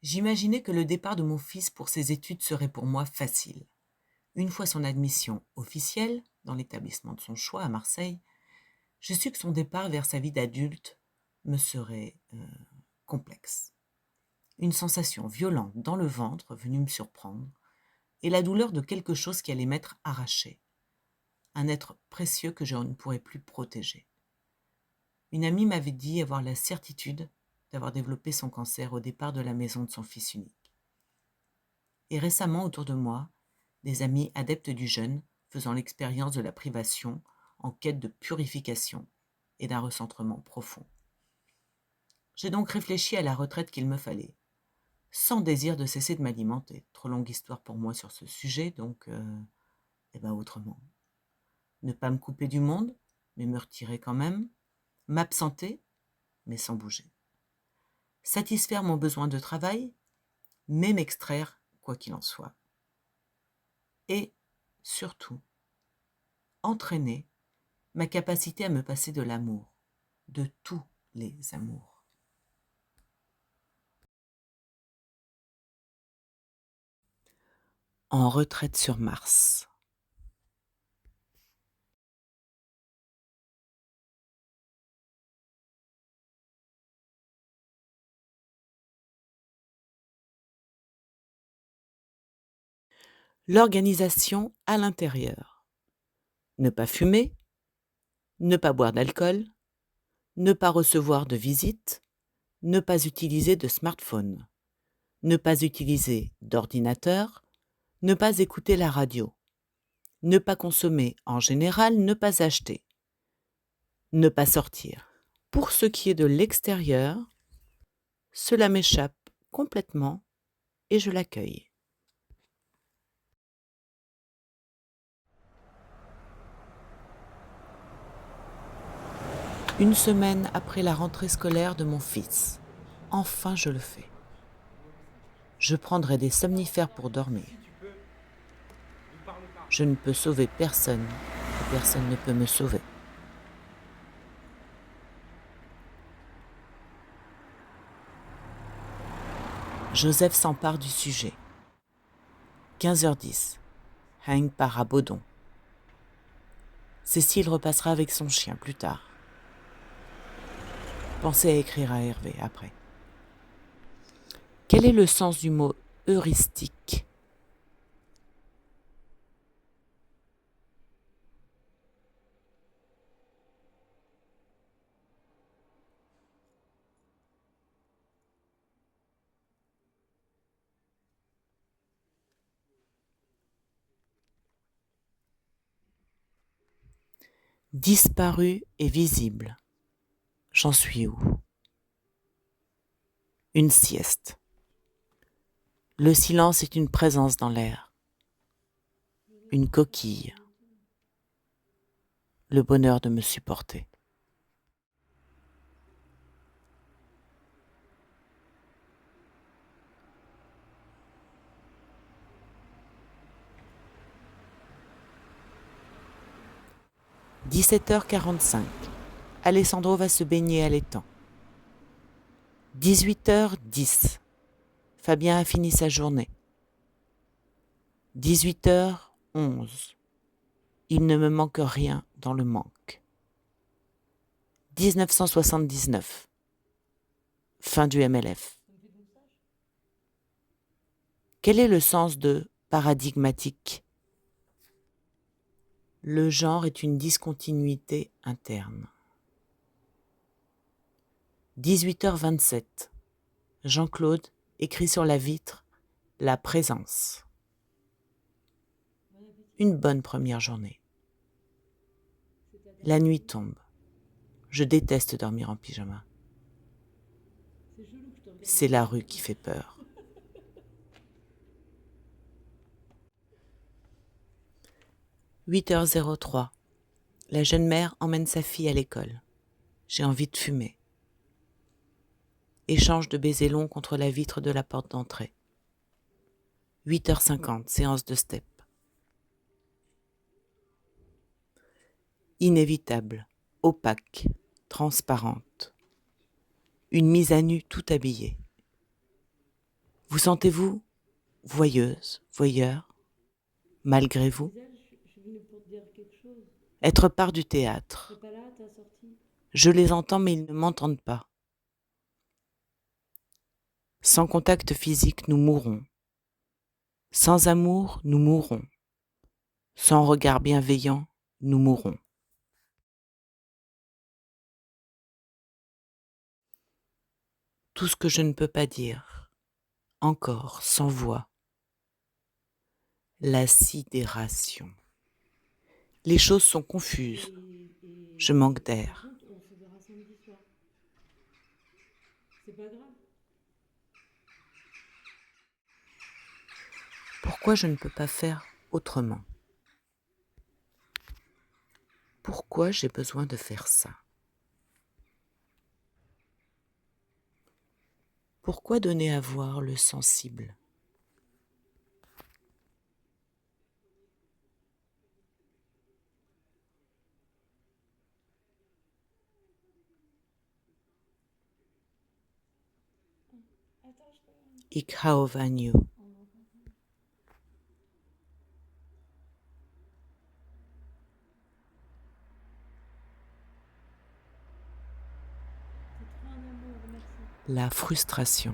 J'imaginais que le départ de mon fils pour ses études serait pour moi facile. Une fois son admission officielle dans l'établissement de son choix à Marseille, je sus que son départ vers sa vie d'adulte me serait complexe. Une sensation violente dans le ventre venue me surprendre et la douleur de quelque chose qui allait m'être arraché, un être précieux que je ne pourrais plus protéger. Une amie m'avait dit avoir la certitude d'avoir développé son cancer au départ de la maison de son fils unique. Et récemment, autour de moi, des amis adeptes du jeûne faisant l'expérience de la privation en quête de purification et d'un recentrement profond. J'ai donc réfléchi à la retraite qu'il me fallait, sans désir de cesser de m'alimenter. Trop longue histoire pour moi sur ce sujet, donc autrement. Ne pas me couper du monde, mais me retirer quand même. M'absenter, mais sans bouger. Satisfaire mon besoin de travail, mais m'extraire, quoi qu'il en soit. Et, surtout, entraîner ma capacité à me passer de l'amour, de tous les amours. En retraite sur Mars. L'organisation à l'intérieur. Ne pas fumer, ne pas boire d'alcool, ne pas recevoir de visites, ne pas utiliser de smartphone, ne pas utiliser d'ordinateur, ne pas écouter la radio, ne pas consommer en général, ne pas acheter, ne pas sortir. Pour ce qui est de l'extérieur, cela m'échappe complètement et je l'accueille. Une semaine après la rentrée scolaire de mon fils, enfin je le fais. Je prendrai des somnifères pour dormir. Je ne peux sauver personne et personne ne peut me sauver. Joseph s'empare du sujet. 15h10. Hank part à Baudon. Cécile repassera avec son chien plus tard. Pensez à écrire à Hervé après. Quel est le sens du mot heuristique ? Disparu et visible. J'en suis où ? Une sieste. Le silence est une présence dans l'air. Une coquille. Le bonheur de me supporter. « 17h45. Alessandro va se baigner à l'étang. 18h10. Fabien a fini sa journée. 18h11. Il ne me manque rien dans le manque. 1979. Fin du MLF. Quel est le sens de paradigmatique ? Le genre est une discontinuité interne. 18h27. Jean-Claude écrit sur la vitre « La présence ». Une bonne première journée. La nuit tombe. Je déteste dormir en pyjama. C'est la rue qui fait peur. 8h03. La jeune mère emmène sa fille à l'école. J'ai envie de fumer. Échange de baisers longs contre la vitre de la porte d'entrée. 8h50. Séance de step. Inévitable, opaque, transparente. Une mise à nu tout habillée. Vous sentez-vous voyeuse, voyeur, malgré vous? Être part du théâtre. Je les entends mais ils ne m'entendent pas. Sans contact physique, nous mourrons. Sans amour, nous mourrons. Sans regard bienveillant, nous mourrons. Tout ce que je ne peux pas dire, encore, sans voix. La sidération. Les choses sont confuses. Je manque d'air. Pourquoi je ne peux pas faire autrement? Pourquoi j'ai besoin de faire ça? Pourquoi donner à voir le sensible? Ik hou van je. La frustration.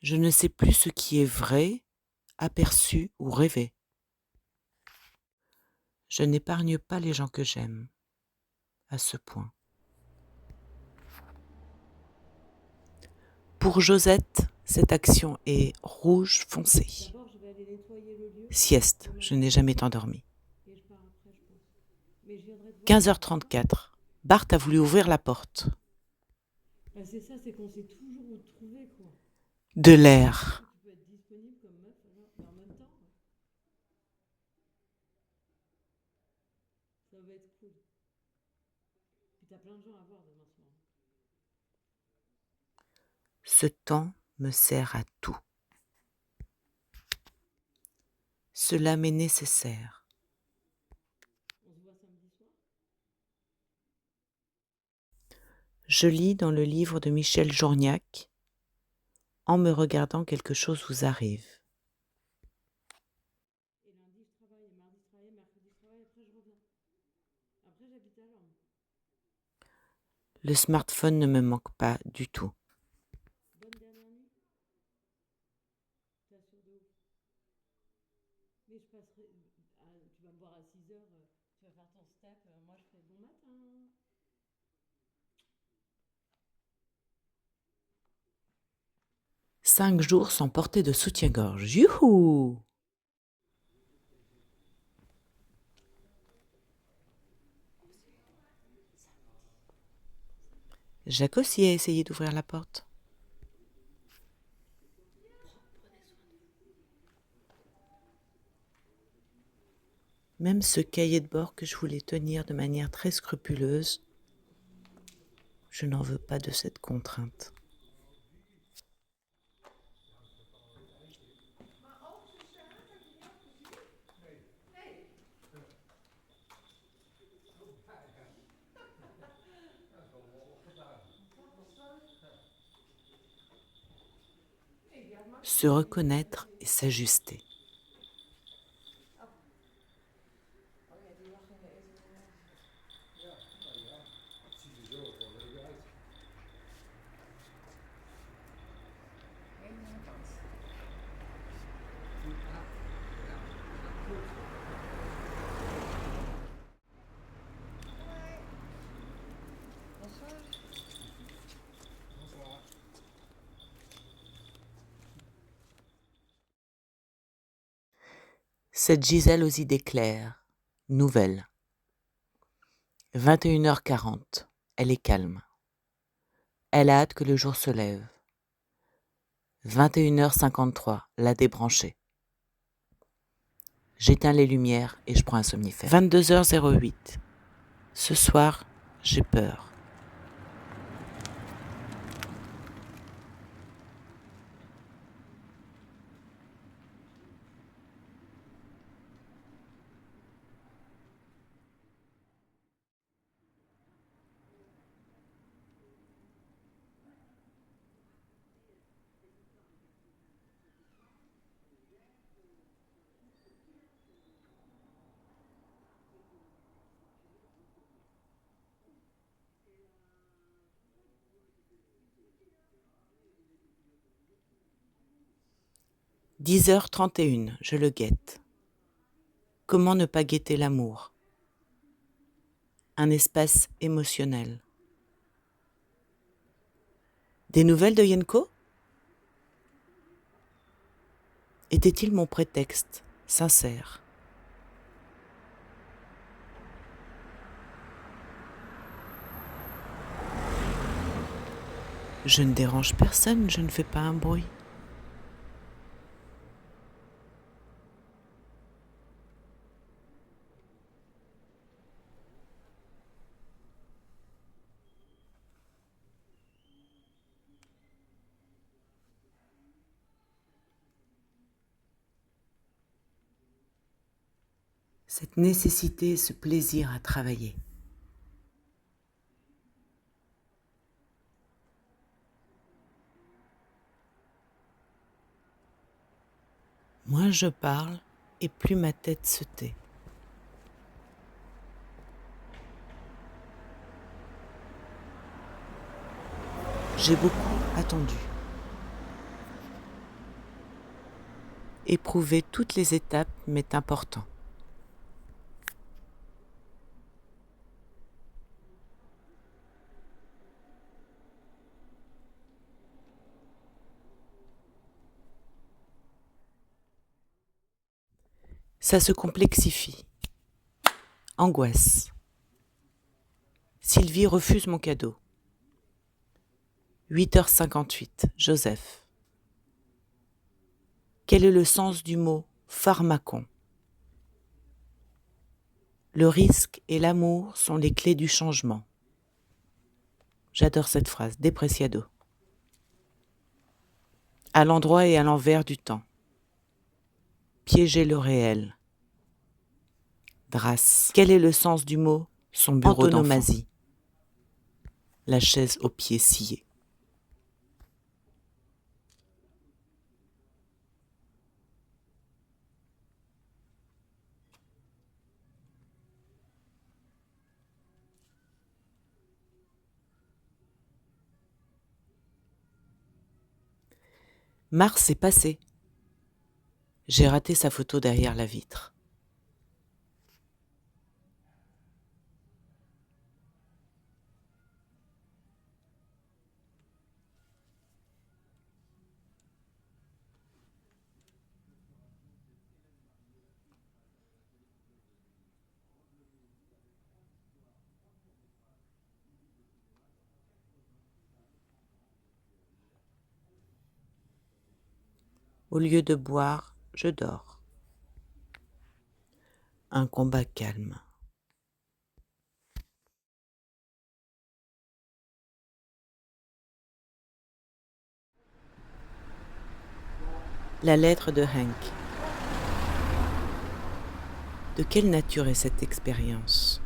Je ne sais plus ce qui est vrai, aperçu ou rêvé. Je n'épargne pas les gens que j'aime, à ce point. Pour Josette, cette action est rouge foncé. Sieste, je n'ai jamais endormi. 15h34. Bart a voulu ouvrir la porte. C'est ça, c'est qu'on sait toujours où te trouver, quoi. De l'air. Tu peux être disponible comme meuf, mais en même temps, ça va être cool. Puis t'as plein de gens à voir demain soir. Ce temps me sert à tout. Cela m'est nécessaire. On se voit samedi soir? Je lis dans le livre de Michel Journiac. En me regardant, quelque chose vous arrive. Et lundi, je travaille, et mardi, je travaille, mercredi, je travaille, après, je reviens. Après, j'habite à Londres. Le smartphone ne me manque pas du tout. Bonne dernière nuit. T'assures de ouf. Mais je passerai. Tu vas me voir à 6h, tu vas faire ton step. Moi, je fais bon matin. 5 jours sans porter de soutien-gorge. Youhou! Jacques aussi a essayé d'ouvrir la porte. Même ce cahier de bord que je voulais tenir de manière très scrupuleuse, je n'en veux pas de cette contrainte. Se reconnaître et s'ajuster. Cette Gisèle aux idées claires. Nouvelle. 21h40. Elle est calme. Elle a hâte que le jour se lève. 21h53. La débrancher. J'éteins les lumières et je prends un somnifère. 22h08. Ce soir, j'ai peur. 10h31, je le guette. Comment ne pas guetter l'amour? Un espace émotionnel. Des nouvelles de Yenko? Était-il mon prétexte, sincère? Je ne dérange personne, je ne fais pas un bruit. Cette nécessité, ce plaisir à travailler. Moins je parle et plus ma tête se tait. J'ai beaucoup attendu. Éprouver toutes les étapes m'est important. Ça se complexifie. Angoisse. Sylvie refuse mon cadeau. 8h58, Joseph. Quel est le sens du mot pharmacon? Le risque et l'amour sont les clés du changement. J'adore cette phrase, Depreciado. À l'endroit et à l'envers du temps. Piéger le réel. Drasse. Quel est le sens du mot son bureau antonomasie? La chaise aux pieds sciés. Mars est passé. J'ai raté sa photo derrière la vitre. Au lieu de boire, je dors. Un combat calme. La lettre de Hank. De quelle nature est cette expérience?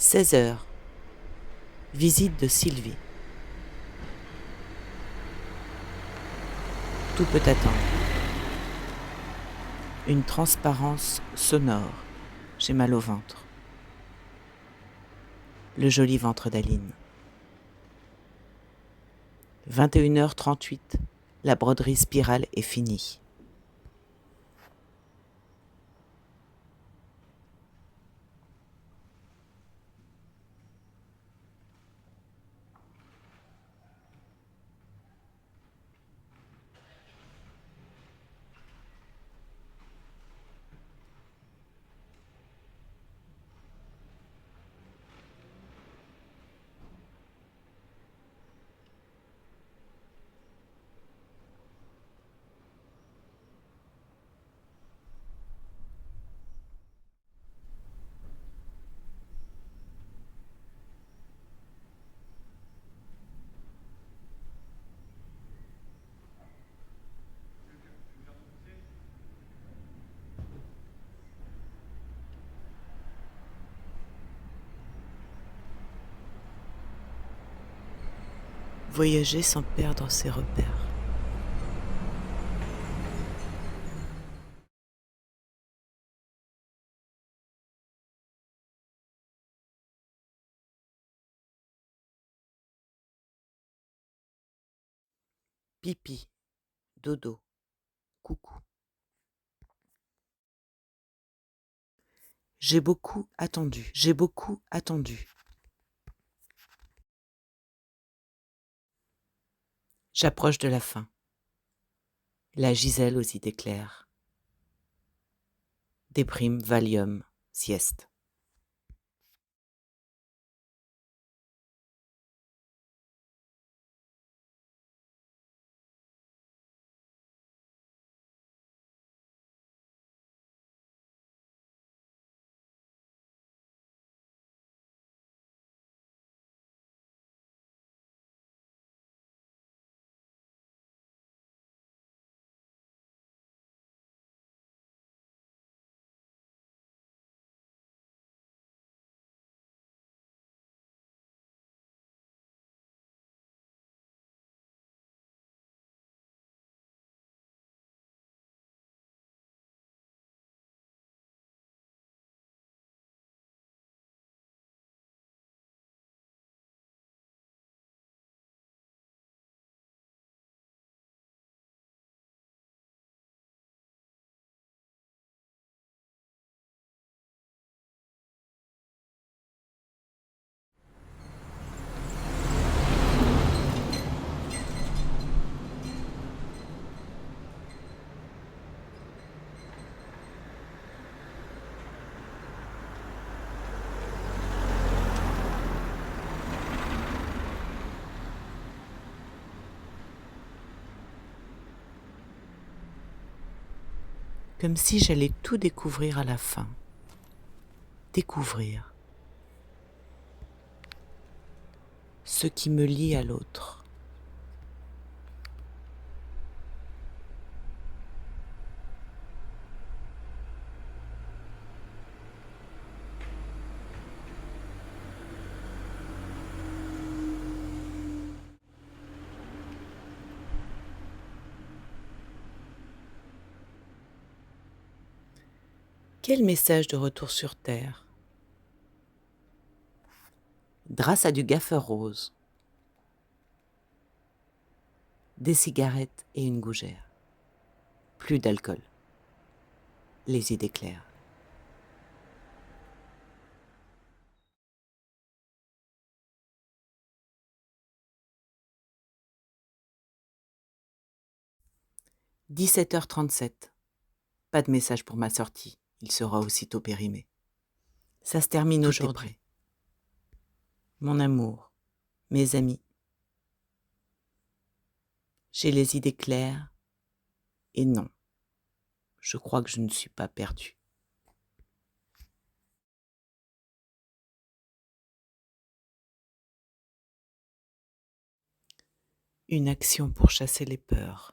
« 16h. Visite de Sylvie. Tout peut attendre. Une transparence sonore. J'ai mal au ventre. Le joli ventre d'Aline. 21h38. La broderie spirale est finie. Voyager sans perdre ses repères. Pipi, dodo, coucou. J'ai beaucoup attendu. J'approche de la fin. La Gisèle aux idées claires. Déprime, Valium, sieste. Comme si j'allais tout découvrir à la fin. Découvrir ce qui me lie à l'autre. Quel message de retour sur Terre? Grâce à du gaffeur rose, des cigarettes et une gougère. Plus d'alcool. Les idées claires. « 17h37. Pas de message pour ma sortie. Il sera aussitôt périmé. Ça se termine aujourd'hui. Mon amour, mes amis. J'ai les idées claires et non, je crois que je ne suis pas perdue. Une action pour chasser les peurs.